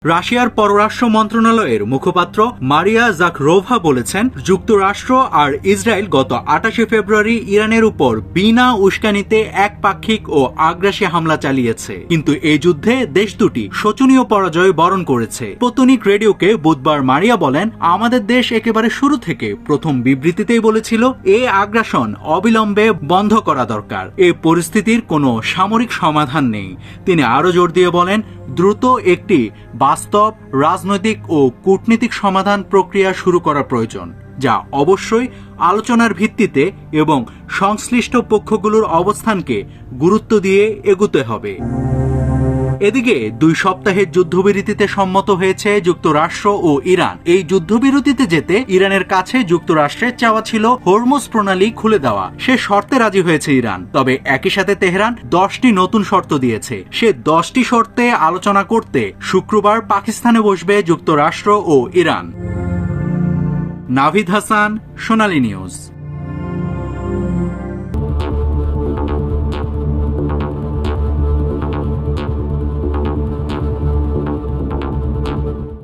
রাশিয়ার পররাষ্ট্র মন্ত্রণালয়ের মুখপাত্র মারিয়া জাখরোভা বলেছেন, যুক্তরাষ্ট্র আর ইসরায়েল গত 28 ফেব্রুয়ারি ইরানের উপর বিনা উস্কানিতে একপাক্ষিক ও আগ্রাসী হামলা চালিয়েছে, কিন্তু এই যুদ্ধে দেশ দুটি শোচনীয় পরাজয় বরণ করেছে। স্পুতনিক রেডিওকে বুধবার মারিয়া বলেন, আমাদের দেশ একেবারে শুরু থেকে প্রথম বিবৃতিতেই বলেছিল এই আগ্রাসন অবিলম্বে বন্ধ করা দরকার। এই পরিস্থিতির কোনো সামরিক সমাধান নেই। তিনি আরো জোর দিয়ে বলেন, দ্রুত একটি বাস্তব রাজনৈতিক ও কূটনীতিক সমাধান প্রক্রিয়া শুরু করা প্রয়োজন, যা অবশ্যই আলোচনার ভিত্তিতে এবং সংশ্লিষ্ট পক্ষগুলোর অবস্থানকে গুরুত্ব দিয়ে এগোতে হবে। এদিকে 2 সপ্তাহের যুদ্ধবিরতিতে সম্মত হয়েছে যুক্তরাষ্ট্র ও ইরান। এই যুদ্ধবিরতিতে যেতে ইরানের কাছে যুক্তরাষ্ট্রের চাওয়া ছিল হরমুজ প্রণালী খুলে দেওয়া। সে শর্তে রাজি হয়েছে ইরান, তবে একই সাথে তেহরান 10টি নতুন শর্ত দিয়েছে। সে 10টি শর্তে আলোচনা করতে শুক্রবার পাকিস্তানে বসবে যুক্তরাষ্ট্র ও ইরান। নাভিদ হাসান, সোনালী নিউজ।